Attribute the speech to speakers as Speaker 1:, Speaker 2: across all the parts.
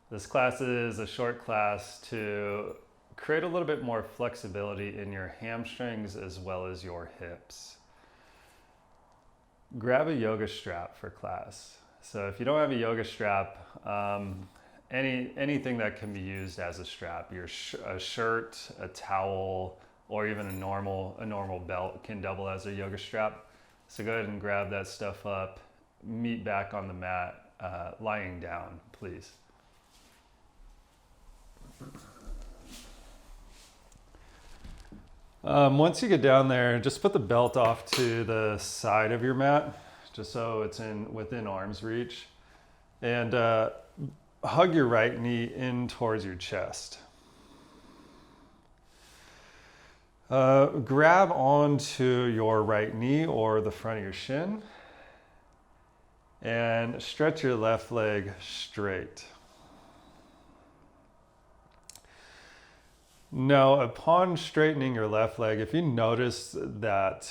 Speaker 1: This class is a short class to create a little bit more flexibility in your hamstrings as well as your hips. Grab a yoga strap for class. So if you don't have a yoga strap, anything that can be used as a strap, a shirt, a towel, or even a normal belt can double as a yoga strap. So go ahead and grab that stuff up. Meet back on the mat, lying down, please. Once you get down there, just put the belt off to the side of your mat, just so it's within arm's reach. And hug your right knee in towards your chest. Grab onto your right knee or the front of your shin and stretch your left leg straight. Now, upon straightening your left leg, if you notice that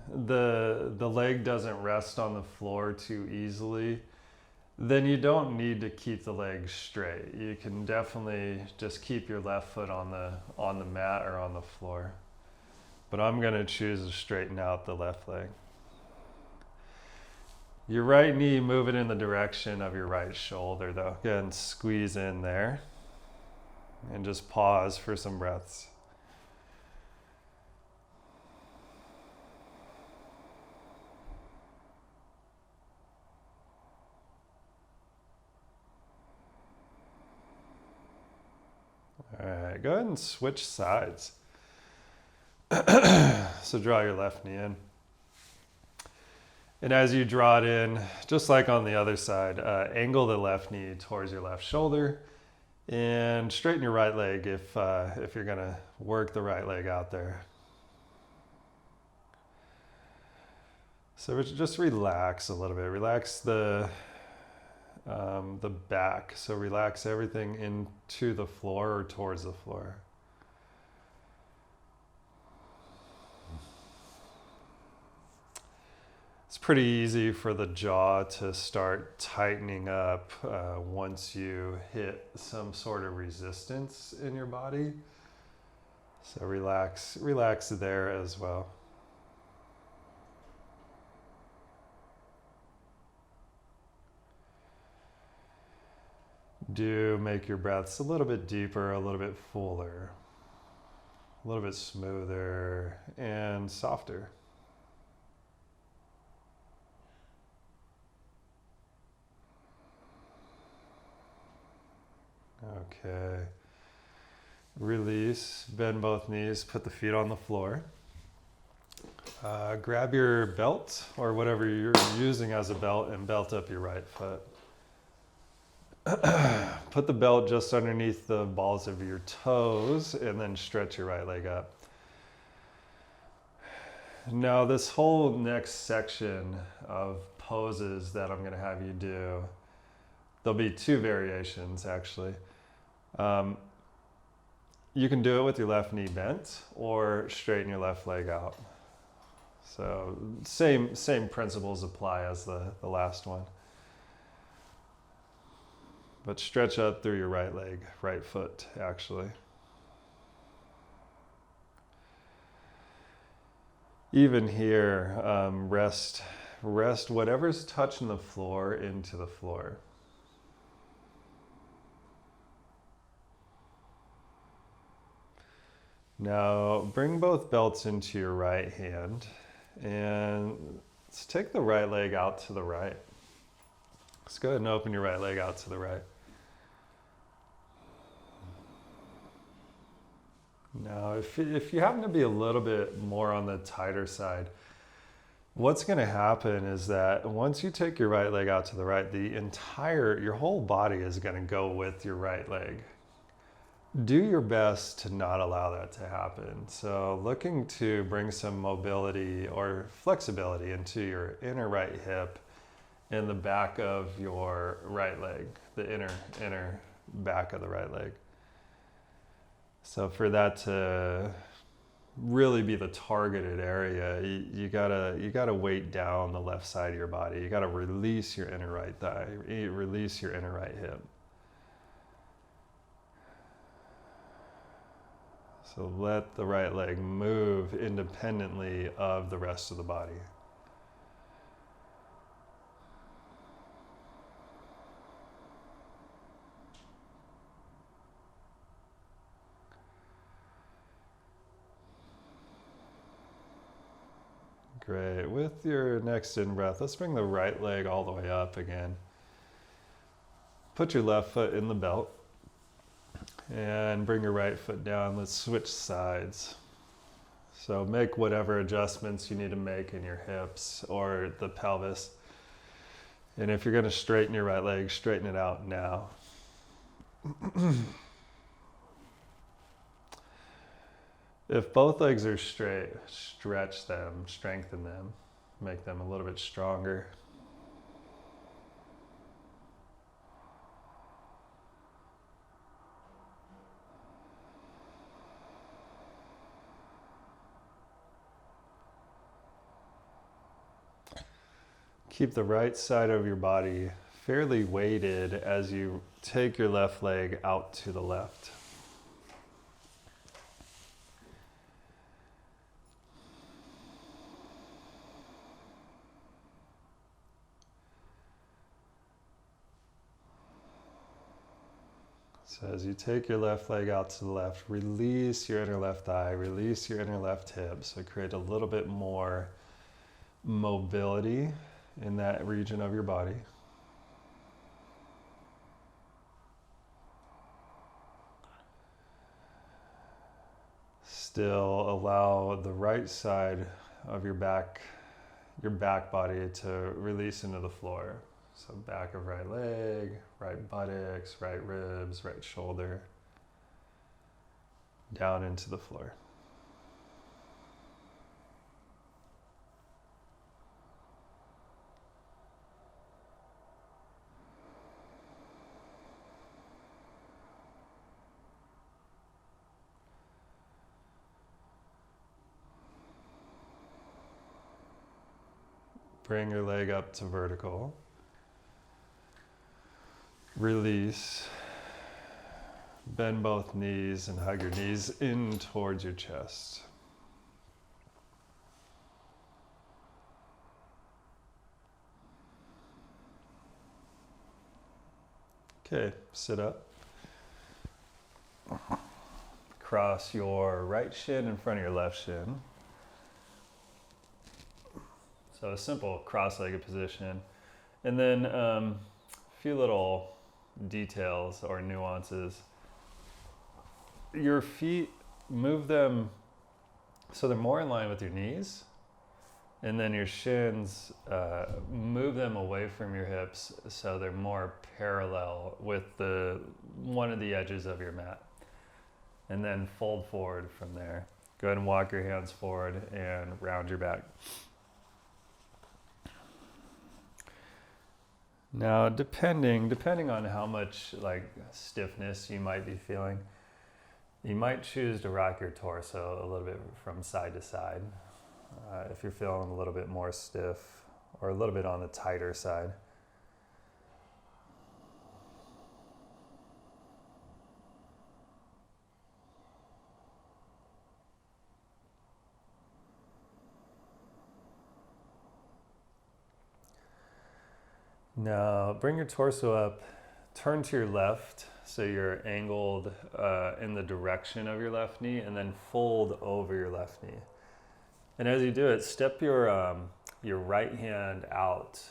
Speaker 1: the leg doesn't rest on the floor too easily, then you don't need to keep the leg straight. You can definitely just keep your left foot on the mat or on the floor. But I'm going to choose to straighten out the left leg. Your right knee, move it in the direction of your right shoulder though. Go ahead and squeeze in there. And just pause for some breaths. All right, go ahead and switch sides. So draw your left knee in. And as you draw it in, just like on the other side, angle the left knee towards your left shoulder. And straighten your right leg if you're gonna work the right leg out there. So just relax a little bit. Relax the back. So relax everything into the floor or towards the floor. It's pretty easy for the jaw to start tightening up once you hit some sort of resistance in your body. So relax there as well. Do make your breaths a little bit deeper, a little bit fuller, a little bit smoother and softer. Okay, release, bend both knees, put the feet on the floor. Grab your belt or whatever you're using as a belt and belt up your right foot. Put the belt just underneath the balls of your toes and then stretch your right leg up. Now this whole next section of poses that I'm going to have you do, there'll be two variations actually. You can do it with your left knee bent or straighten your left leg out. So same principles apply as the last one. But stretch up through your right leg, right foot actually. Even here, rest whatever's touching the floor into the floor. Now bring both belts into your right hand and let's take the right leg out to the right. Let's go ahead and open your right leg out to the right. Now if you happen to be a little bit more on the tighter side, what's going to happen is that once you take your right leg out to the right, your whole body is going to go with your right leg. Do your best to not allow that to happen. So looking to bring some mobility or flexibility into your inner right hip and the back of your right leg, the inner back of the right leg. So for that to really be the targeted area, you gotta weight down the left side of your body. You gotta release your inner right thigh, release your inner right hip. So let the right leg move independently of the rest of the body. Great. With your next in-breath, let's bring the right leg all the way up again. Put your left foot in the belt and bring your right foot down. Let's switch sides. So make whatever adjustments you need to make in your hips or the pelvis. And if you're going to straighten your right leg, straighten it out now. If both legs are straight, stretch them, strengthen them, make them a little bit stronger. Keep the right side of your body fairly weighted as you take your left leg out to the left. So as you take your left leg out to the left, release your inner left thigh, release your inner left hip. So create a little bit more mobility in that region of your body. Still allow the right side of your back body to release into the floor. So back of right leg, right buttocks, right ribs, right shoulder, down into the floor. Bring your leg up to vertical. Release. Bend both knees and hug your knees in towards your chest. Okay, sit up. Cross your right shin in front of your left shin. So a simple cross-legged position. And then a few little details or nuances. Your feet, move them so they're more in line with your knees. And then your shins, move them away from your hips so they're more parallel with one of the edges of your mat. And then fold forward from there. Go ahead and walk your hands forward and round your back. Now, depending on how much stiffness you might be feeling, you might choose to rock your torso a little bit from side to side. If you're feeling a little bit more stiff or a little bit on the tighter side. Now, bring your torso up, turn to your left so you're angled in the direction of your left knee, and then fold over your left knee. And as you do it, step your right hand out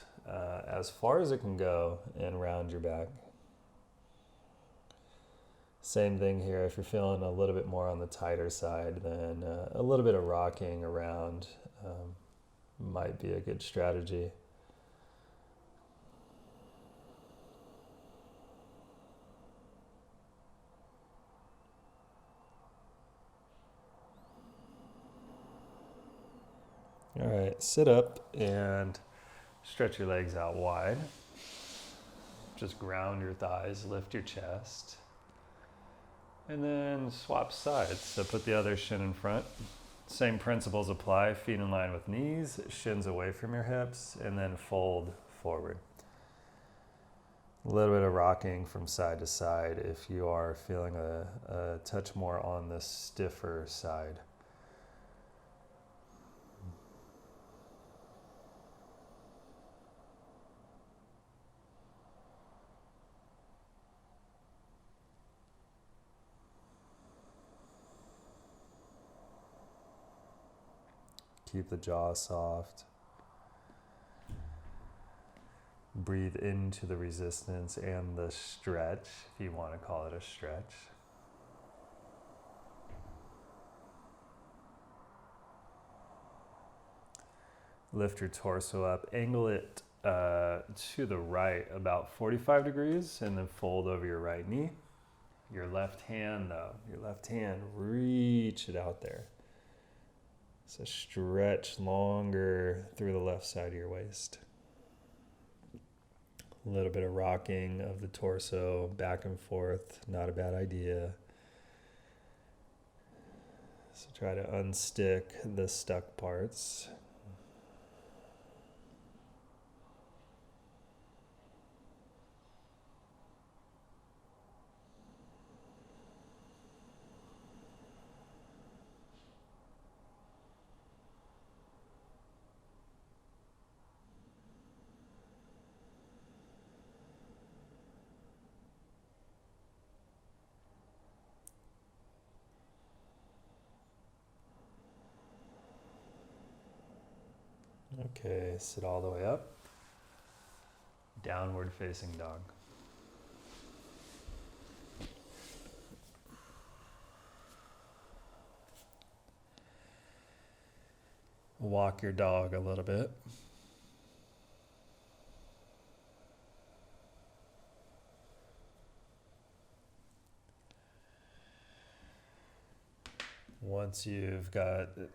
Speaker 1: as far as it can go and round your back. Same thing here, if you're feeling a little bit more on the tighter side, then a little bit of rocking around might be a good strategy. All right, sit up and stretch your legs out wide. Just ground your thighs, lift your chest. And then swap sides. So put the other shin in front. Same principles apply, feet in line with knees, shins away from your hips, and then fold forward. A little bit of rocking from side to side if you are feeling a touch more on the stiffer side. Keep the jaw soft. Breathe into the resistance and the stretch, if you want to call it a stretch. Lift your torso up, angle it to the right about 45 degrees, and then fold over your right knee. Your left hand, reach it out there. So stretch longer through the left side of your waist. A little bit of rocking of the torso back and forth, not a bad idea. So try to unstick the stuck parts. Okay, sit all the way up. Downward facing dog. Walk your dog a little bit. Once you've gotten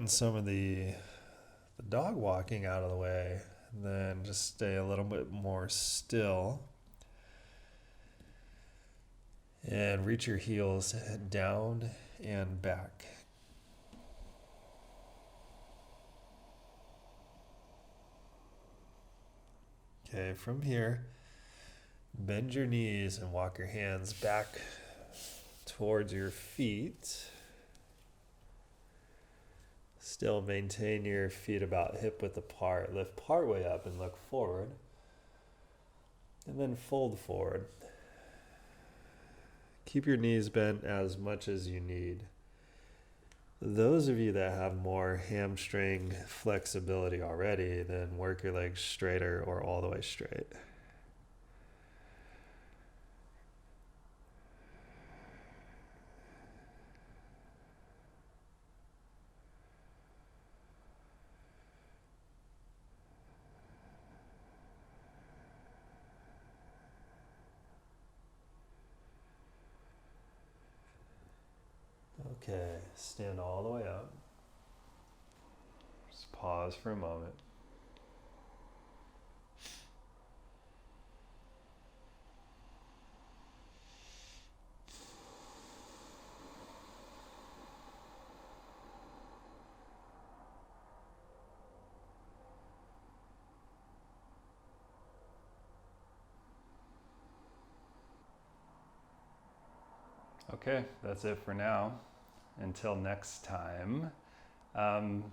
Speaker 1: some of the dog walking out of the way, then just stay a little bit more still and reach your heels down and back. Okay, from here, bend your knees and walk your hands back towards your feet. Still maintain your feet about hip width apart. Lift part way up and look forward. And then fold forward. Keep your knees bent as much as you need. Those of you that have more hamstring flexibility already, then work your legs straighter or all the way straight. Okay, stand all the way up. Just pause for a moment. Okay, that's it for now. Until next time,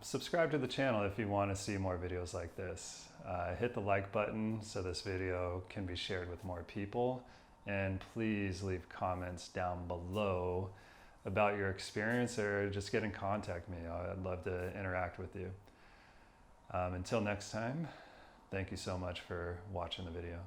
Speaker 1: subscribe to the channel if you want to see more videos like this. Hit the like button so this video can be shared with more people. And please leave comments down below about your experience or just get in contact with me. I'd love to interact with you. Until next time, thank you so much for watching the video.